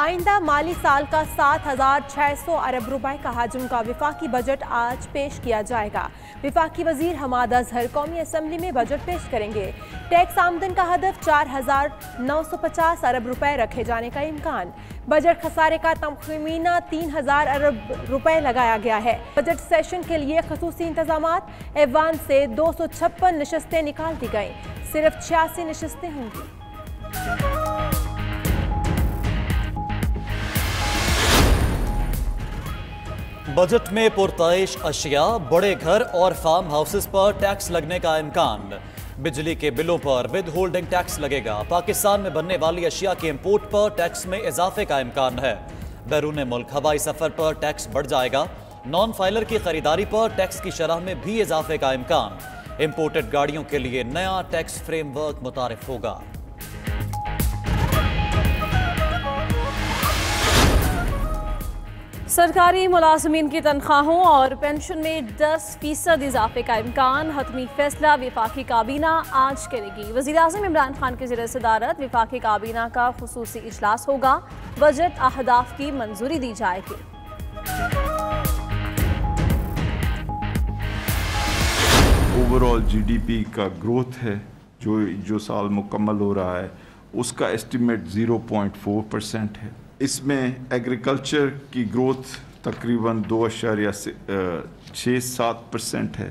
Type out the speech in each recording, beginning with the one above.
आइंदा माली साल का 7,600 अरब रुपए का हजम का विफाकी बजट आज पेश किया जाएगा। विफाकी वजीर हमाद अजहर कौमी असम्बली में बजट पेश करेंगे। टैक्स आमदन का हदफ 4,950 अरब रुपए रखे जाने का इम्कान। बजट खसारे का तखमीना 3,000 अरब रुपए लगाया गया है। बजट सेशन के लिए खसूसी इंतजामात। ऐवान से 256 नशस्तें निकाल दी गई, सिर्फ 86 नशस्तें होंगी। बजट में पुरताइश अशिया, बड़े घर और फार्म हाउसेस पर टैक्स लगने का इम्कान। बिजली के बिलों पर विद होल्डिंग टैक्स लगेगा। पाकिस्तान में बनने वाली अशिया के इंपोर्ट पर टैक्स में इजाफे का इम्कान है। बैरून मुल्क हवाई सफर पर टैक्स बढ़ जाएगा। नॉन फाइलर की खरीदारी पर टैक्स की शरह में भी इजाफे का इम्कान। इंपोर्टेड गाड़ियों के लिए नया टैक्स फ्रेमवर्क मुतारिफ होगा। सरकारी मुलाजमीन की तनख्वाहों और पेंशन में 10% इजाफे का इम्कान। हतमी फैसला विफाकी काबीना आज करेगी। वज़ीर-ए-आज़म इमरान खान की ज़ेर सदारत विफाकी काबीना का खुसूसी इजलास होगा। बजट अहदाफ की मंजूरी दी जाएगी। ओवरऑल GDP का ग्रोथ है जो साल मुकम्मल हो रहा है, उसका एस्टिमेट 0.4% है। इसमें एग्रीकल्चर की ग्रोथ तकरीबन 2.67% है।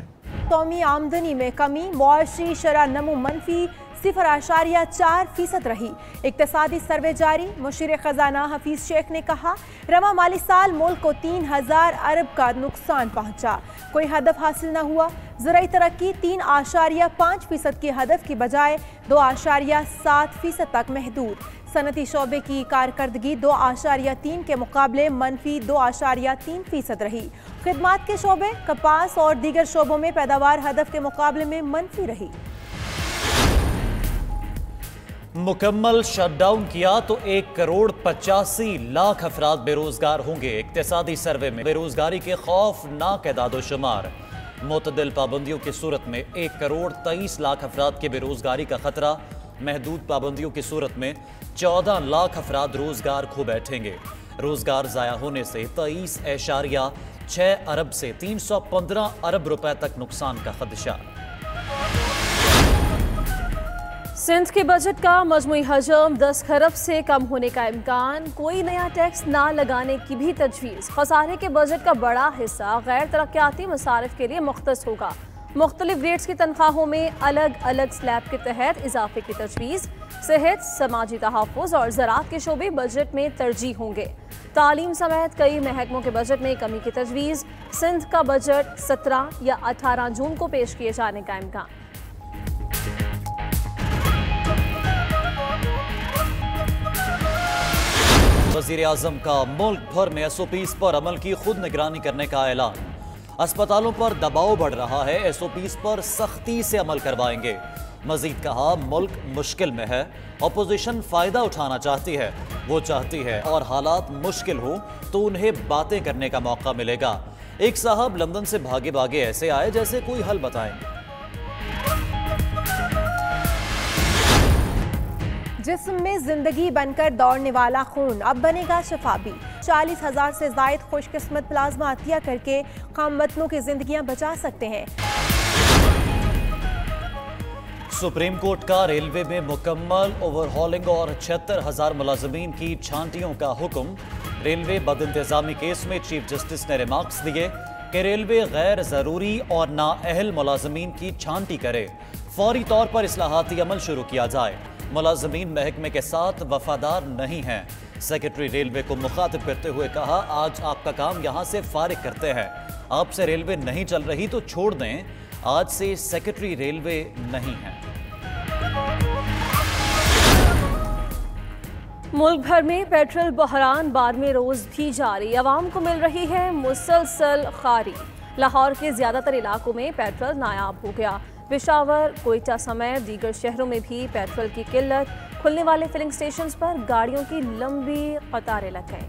कौमी आमदनी में कमी, मुआशी शरह नमो मनफी 0.4% रही। इक्तसादी सर्वे जारी। मुशीर खजाना हफीज शेख ने कहा, रवा माली साल मुल्क को 3,000 अरब का नुकसान पहुंचा, कोई हदफ हासिल न हुआ। ज़राई तरक्की 3.5% के हदफ की बजाय 2.7% तक महदूद। सनती शोबे की कारकर्दगी 2.3 के मुकाबले मनफी 2.3% रही। खिदमात के शोबे, कपास और दीगर शोबों में पैदावार हदफ के मुकाबले में मनफी रही। मुकम्मल शटडाउन किया तो 1,85,00,000 अफराद बेरोजगार होंगे। इक्तिसादी सर्वे में बेरोजगारी के खौफनाक एदाद-ओ-शुमार। मुतदिल पाबंदियों की सूरत में 1,23,00,000 अफराद के बेरोजगारी का खतरा। महदूद पाबंदियों की सूरत में 14 लाख अफराद रोजगार खो बैठेंगे। रोजगार ज़ाया होने से 23.6 अरब से 315 अरब रुपए तक नुकसान का खदशा। सिंध के बजट का मजमूई हजम 10 खरब से कम होने का इम्कान। कोई नया टैक्स ना लगाने की भी तजवीज़। खसारे के बजट का बड़ा हिस्सा गैर तरक्याती मसारिफ के लिए मुख्तस होगा। मुख्तलिफ ग्रेड्स की तनख्वाहों में अलग अलग स्लैब के तहत इजाफे की तजवीज़। सेहत, समाजी तहफ़्फ़ुज़ और ज़राअत के शोबे बजट में तरजीह होंगे। तालीम समेत कई महकमों के बजट में कमी की तजवीज़। सिंध का बजट 17 या 18 जून को पेश किए जाने का इम्कान। वज़ीर-ए-आज़म का मुल्क भर में SOPs पर अमल की खुद निगरानी करने का ऐलान। अस्पतालों पर दबाव बढ़ रहा है, SOPs पर सख्ती से अमल करवाएंगे। मजीद कहा, मुल्क मुश्किल में है, अपोजिशन फायदा उठाना चाहती है। वो चाहती है और हालात मुश्किल हो तो उन्हें बातें करने का मौका मिलेगा। एक साहब लंदन से भागे भागे ऐसे आए जैसे कोई हल बताएंगे। जिस्म में जिंदगी बनकर दौड़ने वाला खून अब बनेगा शफाबी। 40,000 से जायद खुशकिस्मत प्लाज्मा अतिया करके हमवतनों की जिंदगियां बचा सकते हैं। सुप्रीम कोर्ट का रेलवे में मुकम्मल ओवरहॉलिंग और 76,000 मुलाजमीन की छांटियों का हुक्म। रेलवे बदइंतजामी केस में चीफ जस्टिस ने रिमार्क्स दिए कि रेलवे गैर जरूरी और नाअहल मुलाजमीन की छांटी करे। फौरी तौर पर इस्लाहाती अमल शुरू किया जाए। मुलाजमीन महकमे के साथ वफादार नहीं हैं। सेक्रेटरी रेलवे को मुखातिब करते हुए कहा, आज आपका काम यहाँ से फारिग करते हैं। आपसे रेलवे नहीं चल रही तो छोड़ दें। आज से सेक्रेटरी रेलवे नहीं है। मुल्क भर में पेट्रोल बहरान बाद में रोज भी जारी। अवाम को मिल रही है मुसलसल खारी। लाहौर के ज्यादातर इलाकों में पेट्रोल नायाब हो गया। पेशावर, कोयटा समेत दीगर शहरों में भी पेट्रोल की किल्लत। खुलने वाले फिलिंग स्टेशंस पर गाड़ियों की लंबी कतारें लग गईं।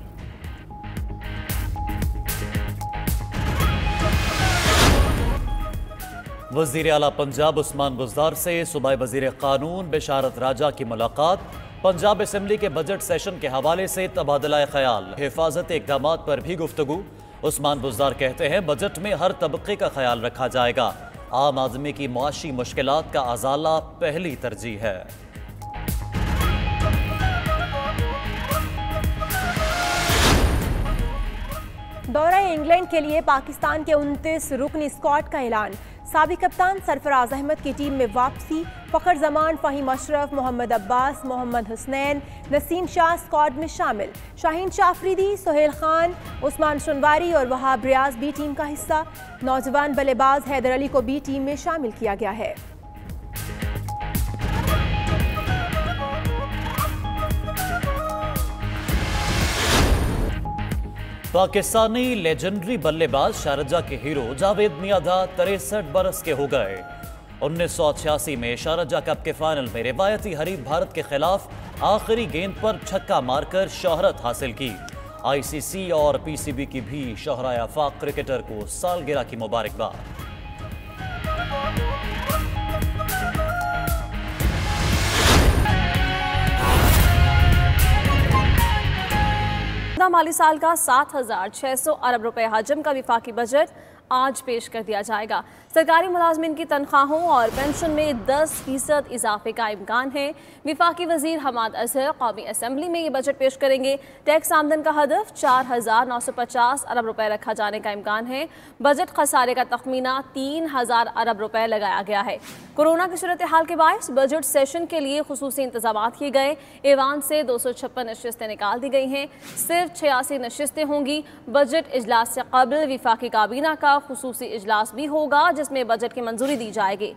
वज़ीर आला पंजाब उस्मान बुज़दार से सूबाई वज़ीर कानून बिशारत राजा की मुलाकात। पंजाब असेंबली के बजट सेशन के हवाले से तबादला ख्याल, हिफाजत इकदाम पर भी गुफ्तगू। उस्मान बुज़दार कहते हैं बजट में हर तबके का ख्याल रखा जाएगा। आम आदमी की मुआशी मुश्किलात का अजाला पहली तरजीह है। दौरा इंग्लैंड के लिए पाकिस्तान के 29 रुकनी स्क्वाड का ऐलान। साबिक कप्तान सरफराज अहमद की टीम में वापसी। फखर जमान, फ़हीम अशरफ, मोहम्मद अब्बास, मोहम्मद हुसनैन, नसीम शाह स्क्वाड में शामिल। शाहीन शाह अफरीदी, सोहेल खान, उस्मान शनवारी और वहाब रियाज बी टीम का हिस्सा। नौजवान बल्लेबाज हैदर अली को बी टीम में शामिल किया गया है। पाकिस्तानी लेजेंडरी बल्लेबाज शारजा के हीरो जावेद मियाँदा 63 बरस के हो गए। 1986 में शारजा कप के फाइनल में रिवायती हरीफ भारत के खिलाफ आखिरी गेंद पर छक्का मारकर शोहरत हासिल की। आईसीसी और पीसीबी की भी शोहराए आफाक क्रिकेटर को सालगिरह की मुबारकबाद। माली साल का 7,600 अरब रुपए हजम का विफाकी बजट आज पेश कर दिया जाएगा। सरकारी मुलाजमिन की तनख्वाहों और पेंशन में 10% इजाफे का इम्कान है। विफाकी वजीर हमाद अजहर कौमी असम्बली में ये बजट पेश करेंगे। टैक्स आमदन का हदफ 4,950 अरब रुपए रखा जाने का इम्कान है। बजट खसारे का तखमीना 3,000 अरब रुपए लगाया गया है। कोरोना की सूरत हाल के बायस बजट सेशन के लिए खुसूसी इंतजाम किए गए। ऐवान से 256 नशिस्तें निकाल दी गई हैं। सिर्फ 86 नशिस्तें होंगी। बजट इजलास से कबल विफाकी काबीना का खुसूसी इजलास भी होगा जिसमें बजट की मंजूरी दी जाएगी।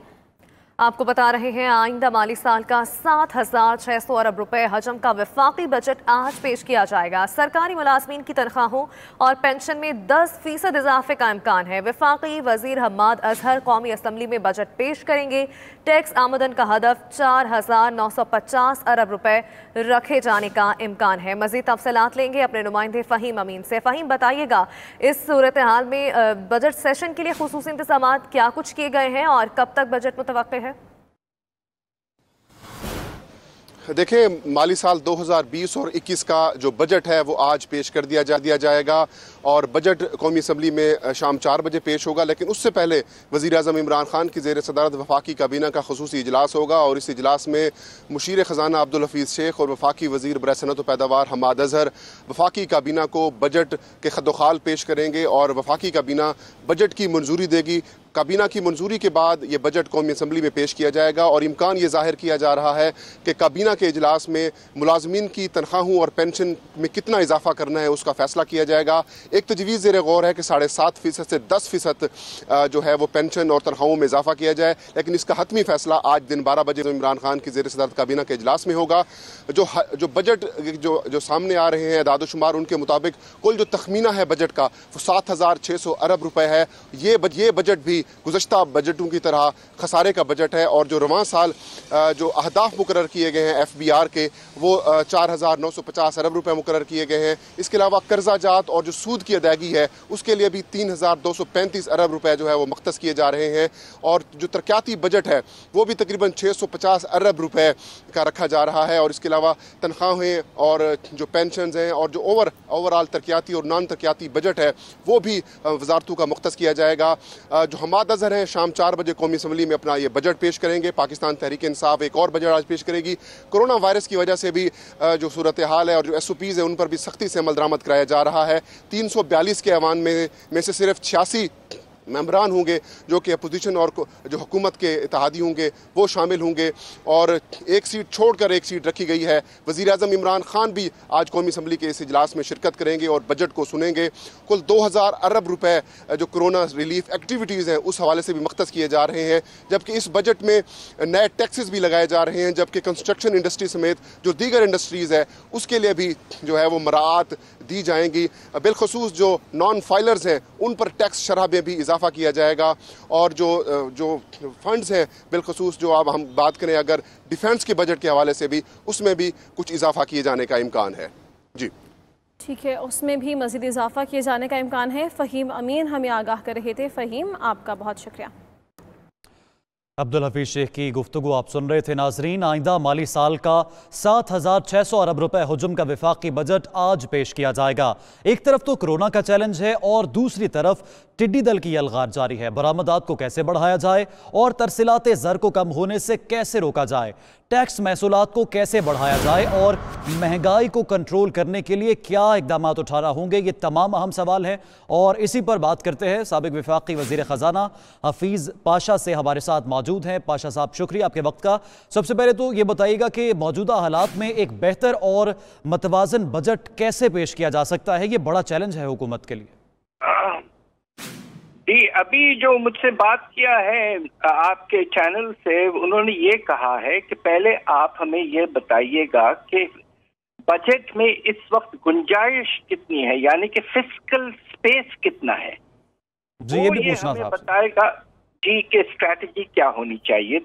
आपको बता रहे हैं आइंदा माली साल का 7,600 अरब रुपए हजम का वफाकी बजट आज पेश किया जाएगा। सरकारी मुलाजमीन की तनख्वाहों और पेंशन में 10% इजाफे का इम्कान है। वफाकी वजीर हमाद अजहर कौमी असम्बली में बजट पेश करेंगे। टैक्स आमदन का हदफ 4,950 अरब रुपए रखे जाने का इम्कान है। मजीद तफसीलात लेंगे अपने नुमाइंदे फ़हीम अमीन से। फ़हीम, बताइएगा इस सूरत हाल में बजट सेशन के लिए खुसूसी इंतजाम क्या कुछ किए गए हैं और कब तक बजट मुतवक्किल है? देखिए, माली साल 2020 और 21 का जो बजट है वो आज पेश कर दिया जाएगा और बजट कौमी असम्बली में शाम 4 बजे पेश होगा। लेकिन उससे पहले वज़ीर आज़म इमरान खान की ज़ेर सदारत वफाकी काबीना का खुसूसी इजलास होगा और इस इजलास में मुशीर ख़जाना अब्दुल हफीज़ शेख और वफाकी वज़ीर बराए सनअत व पैदावार हमाद अजहर वफाकी काबीना को बजट के खद्दोखाल पेश करेंगे और वफाकी काबीना बजट की मंजूरी देगी। काबीना की मंजूरी के बाद ये बजट कौमी असम्बली में पेश किया जाएगा और इम्कान ये जाहिर किया जा रहा है कि काबीना के इजलास में मुलाजमीन की तनख्वाहों और पेंशन में कितना इजाफा करना है उसका फैसला किया जाएगा। एक तजवीज़ ज़ेर गौर है कि 7.5% से 10% जो है वो पेंशन और तनख्वाहों में इजाफा किया जाए, लेकिन इसका हतमी फैसला आज दिन 12 बजे इमरान खान की ज़ेर सदारत काबीना के इजलास में होगा। जो बजट जो सामने आ रहे हैं अदाद-ओ-शुमार, उनके मुताबिक कुल जो तखमीना है बजट का वो 7,600 अरब रुपए है। ये बजट भी गुज़श्ता बजटों की तरह खसारे का बजट है और जो रवां साल जो अहदाफ मुकर्रर किए गए हैं FBR के वो 4,950 अरब रुपए मुकर्रर किए गए हैं। इसके अलावा कर्जा जात और जो सूद की अदायगी है उसके लिए भी 3,235 अरब रुपए जो है वो मख्तस किए जा रहे हैं और जो तरक्याती बजट है वो भी तकरीबन 650 अरब रुपए का रखा जा रहा है। और इसके अलावा तनख्वाहें और जो पेंशन हैं और जो ओवरऑल तरक्याती और नॉन तरक्याती बजट है वो भी वजारतों का मुख्तस किया जाएगा। जो हमाद अजहर हैं शाम 4 बजे कौमी असम्बली में अपना ये बजट पेश करेंगे। पाकिस्तान तहरीक इंसाफ एक और बजट आज पेश करेगी। कोरोना वायरस की वजह से भी जो सूरत हाल है और जो SOPs है उन पर भी सख्ती से अमल दरामद कराया जा रहा है। 342 के ऐवान में से सिर्फ 86 मेंबरान होंगे जो कि अपोजिशन और जो हुकूमत के इत्तेहादी होंगे वो शामिल होंगे और एक सीट छोड़कर एक सीट रखी गई है। वज़ीर आज़म इमरान खान भी आज कौमी असम्बली के इस इजलास में शिरकत करेंगे और बजट को सुनेंगे। कुल 2,000 अरब रुपए जो कोरोना रिलीफ एक्टिविटीज़ हैं उस हवाले से भी मख्तस किए जा रहे हैं, जबकि इस बजट में नए टैक्सेस भी लगाए जा रहे हैं, जबकि कंस्ट्रक्शन इंडस्ट्री समेत जो दीगर इंडस्ट्रीज़ है उसके लिए भी जो है वो मराआत दी जाएंगी। बिलखसूस जो नॉन फाइलर्स हैं उन पर टैक्स शरह में भी इजाफा किया जाएगा और जो फंड्स हैं बिलखसूस जो अब हम बात करें अगर डिफेंस के बजट के हवाले से भी उसमें भी कुछ इजाफा किए जाने का इम्कान है। जी ठीक है, उसमें भी मज़ीद इजाफा किए जाने का इम्कान है। फ़हीम अमीन हमें आगाह कर रहे थे। फ़हीम, आपका बहुत शुक्रिया। अब्दुल हफीज शेख की गुफ्तगू आप सुन रहे थे नाजरीन। आइंदा माली साल का 7,600 अरब रुपए हुजूम का वफाकी बजट आज पेश किया जाएगा। एक तरफ तो कोरोना का चैलेंज है और दूसरी तरफ टिड्डी दल की यलगार जारी है। बरामदात को कैसे बढ़ाया जाए और तरसीलात ज़र को कम होने से कैसे रोका जाए, टैक्स महसूलात को कैसे बढ़ाया जाए और महंगाई को कंट्रोल करने के लिए क्या इकदाम उठाना होंगे, ये तमाम अहम सवाल हैं और इसी पर बात करते हैं। साबिक वफाकी वज़ीर ख़जाना हफीज़ पाशा से हमारे साथ मौजूद हैं। पाशा साहब, शुक्रिया आपके वक्त का। सबसे पहले तो ये बताइएगा कि मौजूदा हालात में एक बेहतर और मतवाजन बजट कैसे पेश किया जा सकता है? ये बड़ा चैलेंज है हुकूमत के लिए। जी, अभी जो मुझसे बात किया है आपके चैनल से, उन्होंने ये कहा है कि पहले आप हमें ये बताइएगा कि बजट में इस वक्त गुंजाइश कितनी है, यानी कि फिस्कल स्पेस कितना है। जी, ये भी पूछना था बताएगा जी कि स्ट्रैटेजी क्या होनी चाहिए।